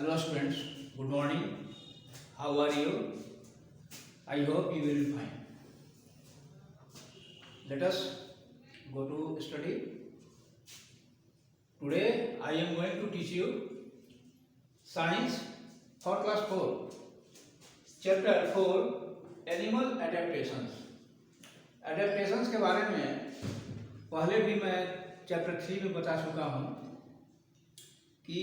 Hello students, good morning. How are you? I hope you will be fine. Let us go to study. Today I am going to teach you Science for class 4, Chapter 4, Animal Adaptations. Adaptations के बारे में पहले भी मैं chapter 3 में बता चुका हूँ कि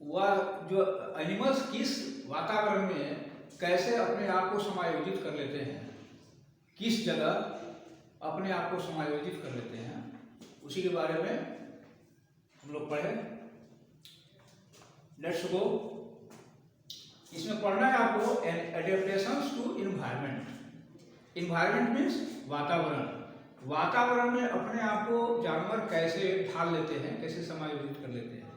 वह जो एनिमल्स किस वातावरण में कैसे अपने आप को समायोजित कर लेते हैं, किस जगह अपने आप को समायोजित कर लेते हैं, उसी के बारे में हम लोग पढ़े। Let's go. इसमें पढ़ना है आपको adaptations to environment. Environment means वातावरण। वातावरण में अपने आप को जानवर कैसे ढाल लेते हैं, कैसे समायोजित कर लेते हैं।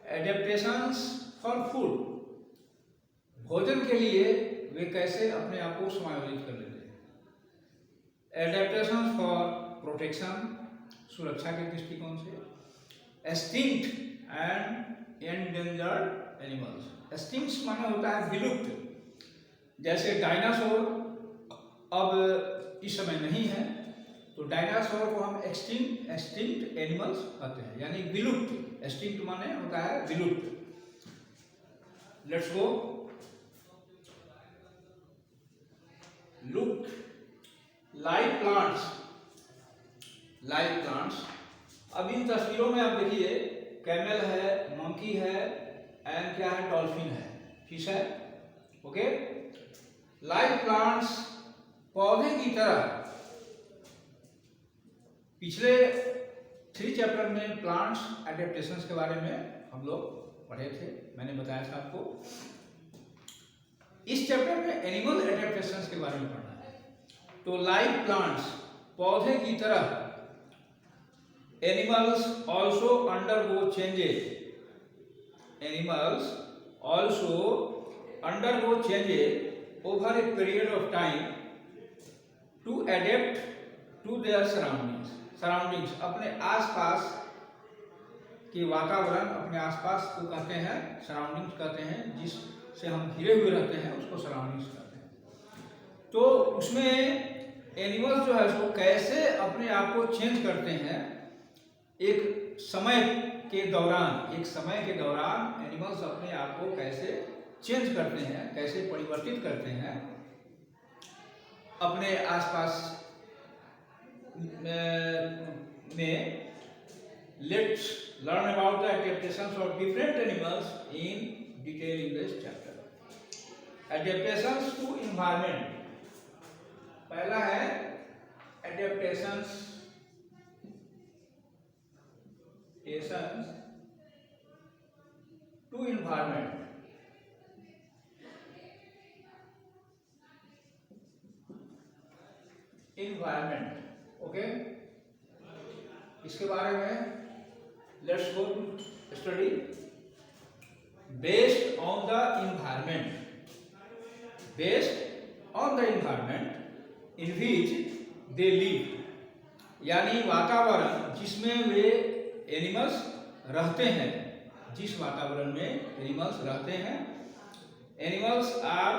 एडेप्टेशंस फॉर फूड, भोजन के लिए वे कैसे अपने आप को समायोजित कर लेते हैं। एडेप्टेशंस फॉर प्रोटेक्शन, सुरक्षा के दृष्टिकोण से। Extinct and endangered animals. Extinct माने होता है विलुप्त, जैसे डायनासोर अब इस समय नहीं है, तो डायनासोर को हम एक्सटिंक्ट एनिमल्स कहते हैं, यानी विलुप्त। एक्सटिंक्ट माने होता है विलुप्त। Let's go. Look live plants. Live plants, अब इन तस्वीरों में आप देखिए, कैमल है, मंकी है एंड क्या है, डॉल्फिन है, फिश है। ओके। लाइव प्लांट्स पौधे की तरह। पिछले 3 चैप्टर में प्लांट्स एडेप्टेशंस के बारे में हम लोग पढ़े थे, मैंने बताया था आपको। इस चैप्टर में एनिमल एडेप्टेशंस के बारे में पढ़ना है। तो लाइव प्लांट्स पौधे की तरह, animals also undergo changes. Animals also undergo changes over a period of time to adapt to their surroundings. Surroundings अपने आसपास के वातावरण, अपने आसपास को कहते हैं सराउंडिंग्स कहते हैं, जिससे हम घिरे हुए रहते हैं उसको सराउंडिंग्स कहते हैं। तो उसमें एनिमल्स जो है उसको कैसे अपने आप को चेंज करते हैं, एक समय के दौरान एनिमल्स अपने आप को कैसे चेंज करते हैं, कैसे परिवर्तित करते हैं अपने आसपास में। Let's learn about the adaptations of different animals in detail in this chapter. Adaptations to environment. पहला है adaptations to environment. Environment, okay. इसके बारे में let's go to study. Based on the environment, based on the environment in which they live, यानी वातावरण जिसमें वे animals रहते हैं, जिस वातावरण में एनिमल्स रहते हैं। Animals are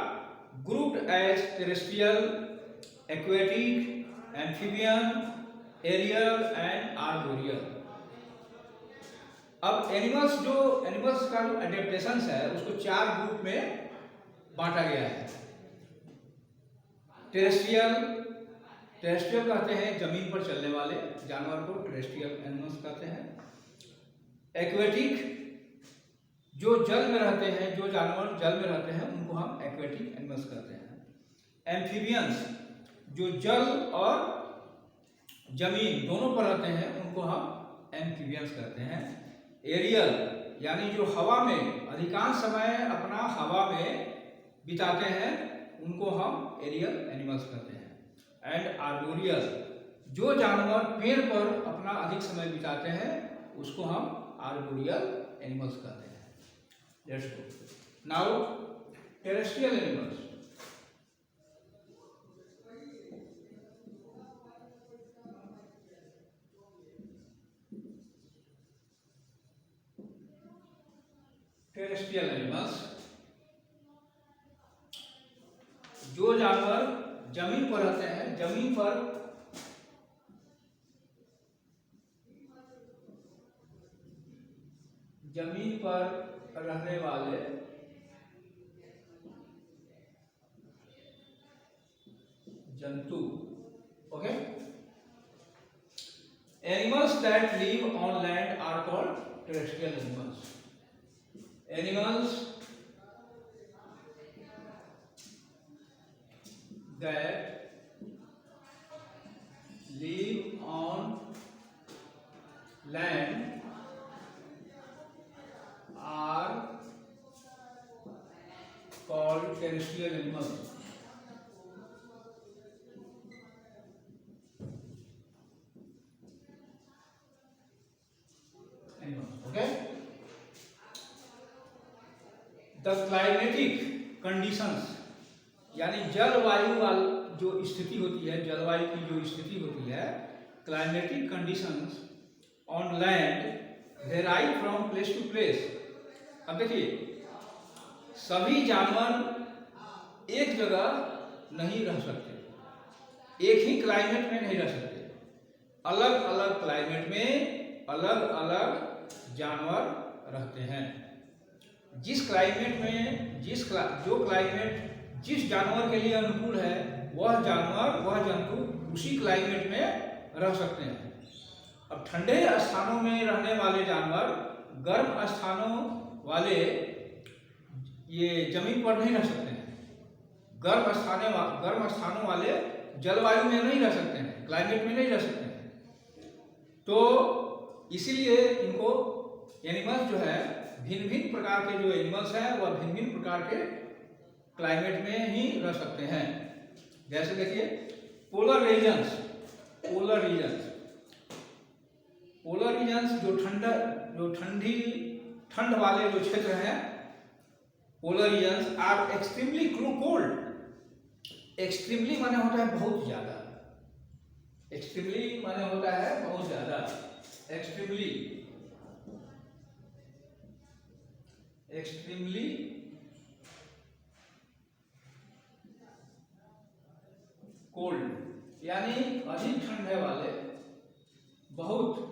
grouped as terrestrial, aquatic, amphibian, aerial and arboreal. अब एनिमल्स का जो एडेप्टेशंस है उसको 4 ग्रुप में बांटा गया है। टेरेस्ट्रियल कहते हैं जमीन पर चलने वाले जानवर को टेरेस्ट्रियल एनिमल्स कहते हैं। एक्वेटिक जो जल में रहते हैं, जो जानवर जल में रहते हैं उनको हम एक्वेटिक एनिमल्स कहते हैं। एम्फीबियंस जो जल और जमीन दोनों पर रहते हैं उनको हम एम्फीबियंस कहते हैं। एरियल यानी जो हवा में अधिकांश समय अपना हवा में बिताते हैं उनको हम एरियल एनिमल्स कहते हैं। एंड आर्बोरियल जो जानवर पेड़ पर अपना अधिक समय बिताते हैं उसको हम आर्बोरियल एनिमल्स कहते हैं। Let's go now terrestrial animals. Terrestrial animals, जो जानवर जमीन पर रहते हैं, जमीन पर रहने वाले जंतु। Okay, animals that live on land are called terrestrial animals. Animals that live on land are called terrestrial animals. Okay? The climatic conditions, यानी जलवायु जो स्थिति होती है, जलवायु की जो स्थिति होती है, climatic conditions on land vary from place to place. अब देखिए, सभी जानवर एक जगह नहीं रह सकते, एक ही क्लाइमेट में नहीं रह सकते। अलग अलग क्लाइमेट में अलग अलग जानवर रहते हैं। जिस क्लाइमेट में जो क्लाइमेट जिस जानवर के लिए अनुकूल है, वह जानवर, वह जंतु उसी क्लाइमेट में रह सकते हैं। अब ठंडे स्थानों में रहने वाले जानवर गर्म स्थानों वाले ये जमीन पर नहीं रह सकते हैं। गर्म स्थानों वाले जलवायु में नहीं रह सकते हैं, क्लाइमेट में नहीं रह सकते हैं। तो इसीलिए इनको एनिमल्स जो है, भिन्न भिन्न प्रकार के जो एनिमल्स हैं वह भिन्न भिन्न प्रकार के क्लाइमेट में ही रह सकते हैं। जैसे देखिए, पोलर रीजन्स जो ठंड वाले जो क्षेत्र हैं, polar regions are extremely cold. Extremely माने होता है बहुत ज्यादा, एक्सट्रीमली माने होता है बहुत ज्यादा, एक्सट्रीमली कोल्ड, यानी अधिक ठंडे वाले, बहुत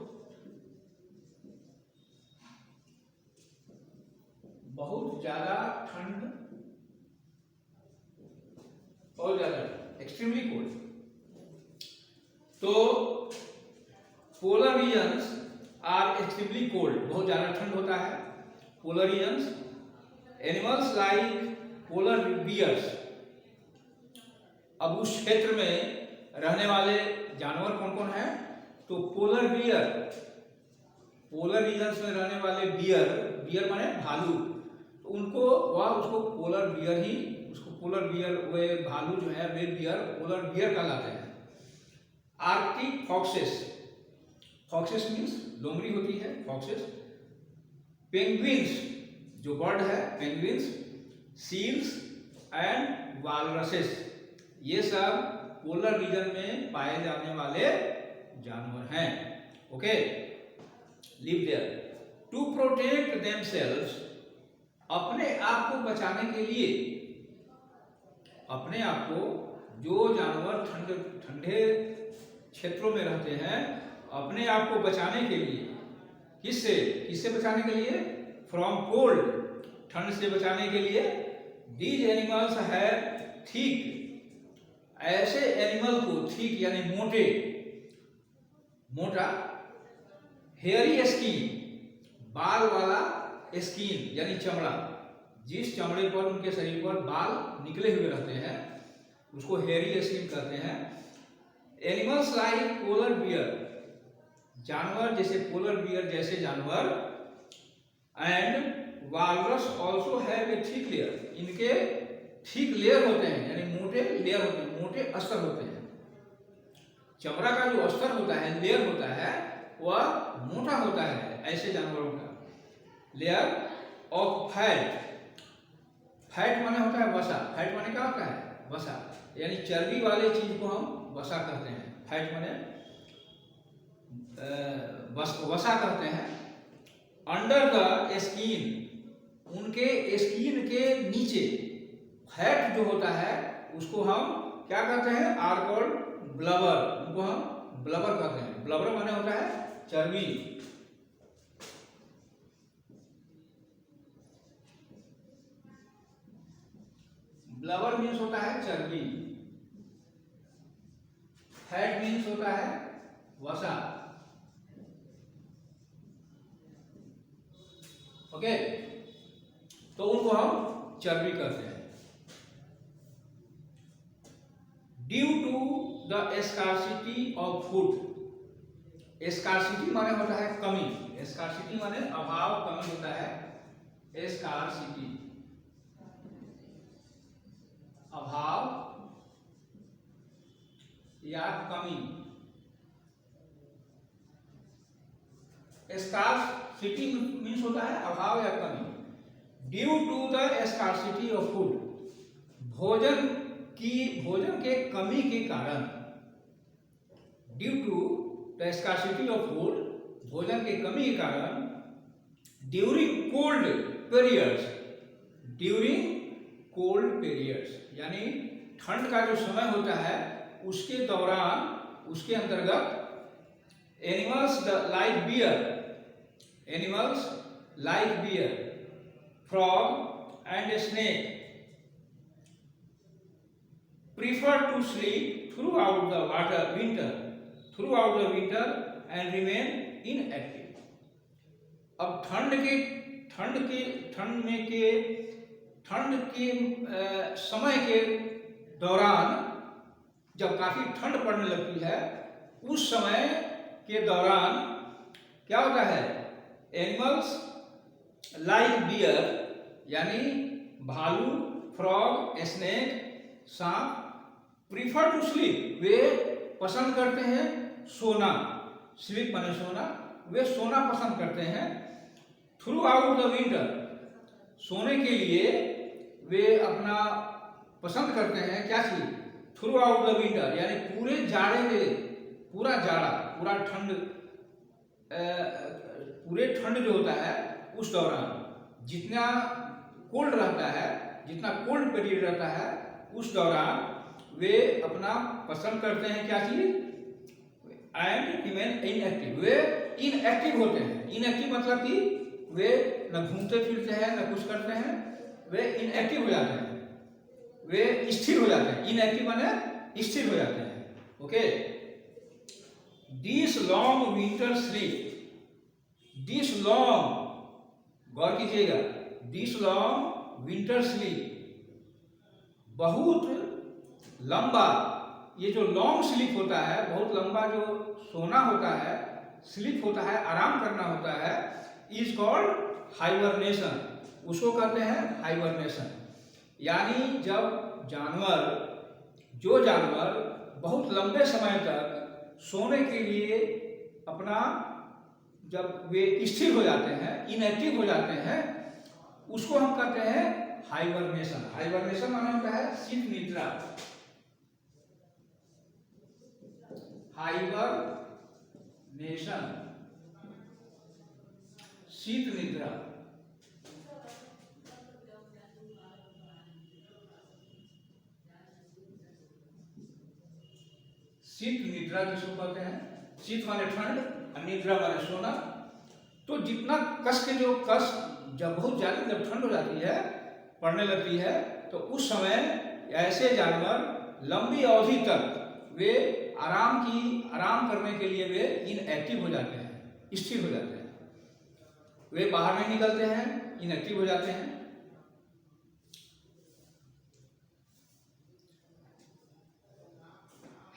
ज्यादा ठंड और ज्यादा एक्सट्रीमली कोल्ड। तो polar regions are extremely cold, बहुत ज्यादा ठंड होता है। Polar regions, animals like polar bears. अब उस क्षेत्र में रहने वाले जानवर कौन कौन है? तो पोलर बियर, पोलर रीजन्स में रहने वाले बियर माने भालू, तो उसको पोलर बियर ही, उसको पोलर बियर, वे भालू जो है वे पोलर बियर कहलाते हैं। आर्कटिक फॉक्सेस मीन्स लोमड़ी होती है, फॉक्सेस। पेंगुइन्स जो बर्ड है, पेंगुइन्स, सील्स एंड वालरसेस, ये सब पोलर रीजन में पाए जाने वाले जानवर हैं। Okay, live there to protect themselves, अपने आप को बचाने के लिए, अपने आप को, जो जानवर ठंडे क्षेत्रों में रहते हैं, अपने आप को बचाने के लिए, किससे बचाने के लिए? फ्रॉम कोल्ड, ठंड से बचाने के लिए। दीज एनिमल्स है थिक, ऐसे एनिमल को, थिक यानी मोटा, हेयरी स्किन, बाल वाला स्किन यानी चमड़ा, जिस चमड़े पर उनके शरीर पर बाल निकले हुए रहते हैं उसको हेयरी स्किन कहते हैं। एनिमल्स लाइक पोलर बियर, जानवर जैसे पोलर बियर जैसे जानवर, and walrus also have a thick layer, इनके थिक लेयर होते हैं, यानी मोटे लेयर होते हैं, मोटे अस्तर होते हैं। चमड़ा का जो अस्तर होता है, लेयर होता है, वह मोटा होता है ऐसे जानवरों का। लेयर ऑफ फैट माने होता है वसा, फैट माने क्या होता है? वसा, यानी चर्बी वाले चीज को हम वसा कहते हैं। फैट माने वसा कहते हैं। अंडर द स्किन, उनके स्किन के नीचे फैट जो होता है उसको हम क्या कहते हैं, आर कॉल्ड ब्लबर। उनको हम ब्लबर कहते हैं। ब्लबर माने होता है चर्बी। ब्लबर मीन्स होता है चर्बी, फैट मीन्स होता है वसा। ओके, तो उनको हम चर्बी कहते हैं। Due to the scarcity of food, scarcity माने होता है कमी, स्कार्सिटी माने अभाव, कमी होता है स्कार्सिटी, अभाव या कमी। स्कार्सिटी मीन्स होता है अभाव या कमी। Due to the scarcity of food, भोजन के कमी के कारण, due to the scarcity of food, भोजन के कमी के कारण, during cold periods, during cold periods यानी ठंड का जो समय होता है उसके दौरान, उसके अंतर्गत animals like bear, animals like bear, frog and snake prefer to sleep throughout the winter and remain inactive। अब ठंड के समय के दौरान जब काफी ठंड पड़ने लगती है, उस समय के दौरान क्या होता है, एनिमल्स लाइक बियर यानी भालू, फ्रॉग, स्नेक, सांप, प्रीफर टू स्लीप वे पसंद करते हैं सोना, स्लीप माने सोना, वे सोना पसंद करते हैं। थ्रू आउट द विंटर, सोने के लिए वे अपना पसंद करते हैं क्या चीज, थ्रू आउट द विंटर यानी पूरे जाड़े में, पूरा जाड़ा, पूरा ठंड, पूरे ठंड जो होता है उस दौरान जितना कोल्ड रहता है, जितना कोल्ड पीरियड रहता है उस दौरान वे अपना पसंद करते हैं क्या चीज, and remain inactive, way inactive होते हैं। इनएक्टिव मतलब कि वे न घूमते फिरते हैं न कुछ करते हैं, वे इनएक्टिव हो जाते हैं, वे स्थिर हो जाते हैं। इनएक्टिव माने स्थिर हो जाते हैं। Okay, this long winter sleep, this long, गौर कीजिएगा, दिस लॉन्ग विंटर स्लीप, बहुत लंबा, ये जो लॉन्ग स्लीप होता है, बहुत लंबा जो सोना होता है, स्लीप होता है, आराम करना होता है, इज कॉल्ड हाइबरनेशन, उसको कहते हैं हाइबरनेशन। यानी जब जानवर, जो जानवर बहुत लंबे समय तक सोने के लिए अपना, जब वे स्थिर हो जाते हैं, इनएक्टिव हो जाते हैं, उसको हम कहते हैं हाइबरनेशन। हाइबरनेशन माने होता है शीत निद्रा, हाइबरनेशन, शीत निद्रा। शीत निद्रा जिसको कहते हैं, शीत माने ठंड और निद्रा माने सोना। तो जितना कस के जो कस, जब बहुत ज्यादा जब ठंड हो जाती है, पड़ने लगती है, तो उस समय ऐसे जानवर लंबी अवधि तक वे आराम करने के लिए वे इनएक्टिव हो जाते हैं, स्थिर हो जाते हैं, वे बाहर नहीं निकलते हैं, इनएक्टिव हो जाते हैं।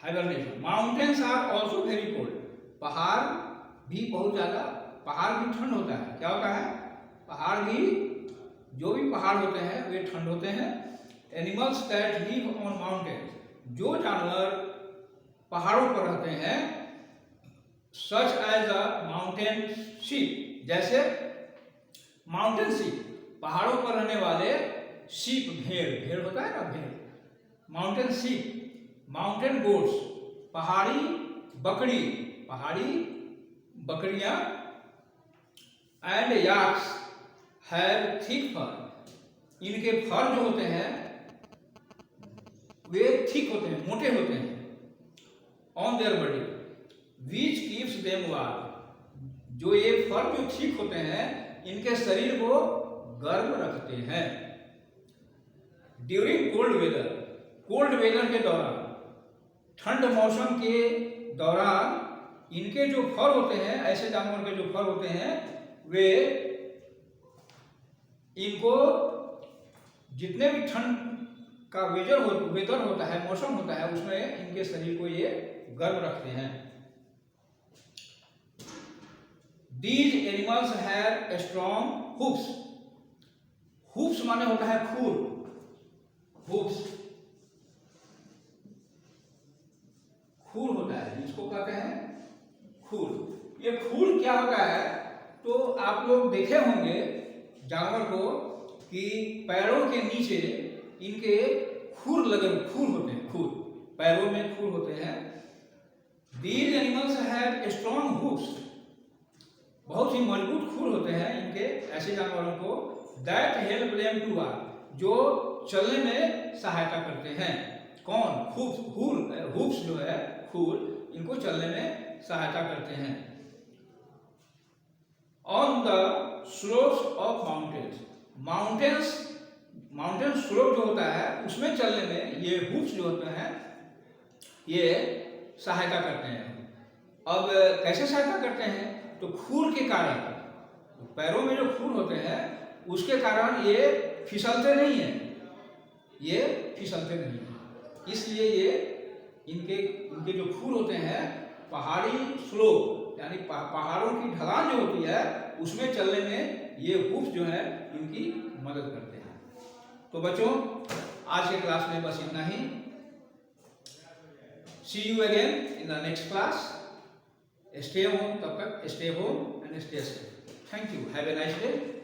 Hibernation. Mountains are also very cold, पहाड़ भी बहुत ज्यादा, पहाड़ भी ठंड होता है। क्या होता है, पहाड़ भी, जो भी पहाड़ होते हैं वे ठंड होते हैं। Animals that live on mountains, जो जानवर पहाड़ों पर रहते हैं, such as a mountain sheep, जैसे माउंटेन शीप, पहाड़ों पर रहने वाले शीप, भेड़, भेड़ होता है ना, भेड़, माउंटेन शीप, माउंटेन गोट्स, पहाड़ी बकरी, पहाड़ी बकरियां, एंड याक्स, हैव थिक फर, इनके फर जो होते हैं वे थिक होते हैं, मोटे होते हैं, on their body which keeps them warm, जो ये फर जो थिक होते हैं इनके शरीर को गर्म रखते हैं। During cold weather, cold weather के दौरान, ठंड मौसम के दौरान इनके जो फर होते हैं, ऐसे जानवर के जो फर होते हैं वे इनको जितने भी ठंड का वेदर होता है, मौसम होता है, उसमें इनके शरीर को ये गर्म रखते हैं। These animals have strong hoofs, hoofs माने होता है खूर, hoofs खूर होता है, जिसको कहते हैं खूर। ये खूर क्या होता है, तो आप लोग देखे होंगे जानवर को कि पैरों के नीचे इनके खूर लगे, खूर होते हैं, खूर, पैरों में खूर होते हैं। These animals have strong hoofs, बहुत ही मजबूत खूर होते हैं इनके, ऐसे जानवरों को। That help them to walk, जो चलने में सहायता करते हैं। कौन? हूफ्स जो है खूर, इनको चलने में सहायता करते हैं। On the slopes of mountains, mountain slope जो होता है उसमें चलने में ये हूफ्स जो होते हैं ये सहायता करते हैं। अब कैसे सहायता करते हैं? तो खूर के कारण, पैरों में जो खूर होते हैं उसके कारण ये फिसलते नहीं है, ये फिसलते नहीं है, इसलिए ये इनके जो खूर होते हैं पहाड़ी स्लोप यानी पहाड़ों की ढलान जो होती है उसमें चलने में ये हूफ जो है इनकी मदद करते हैं। तो बच्चों आज के क्लास में बस इतना ही। See you again in the next class. Stay home, तब तक stay home and stay safe. Thank you. Have a nice day.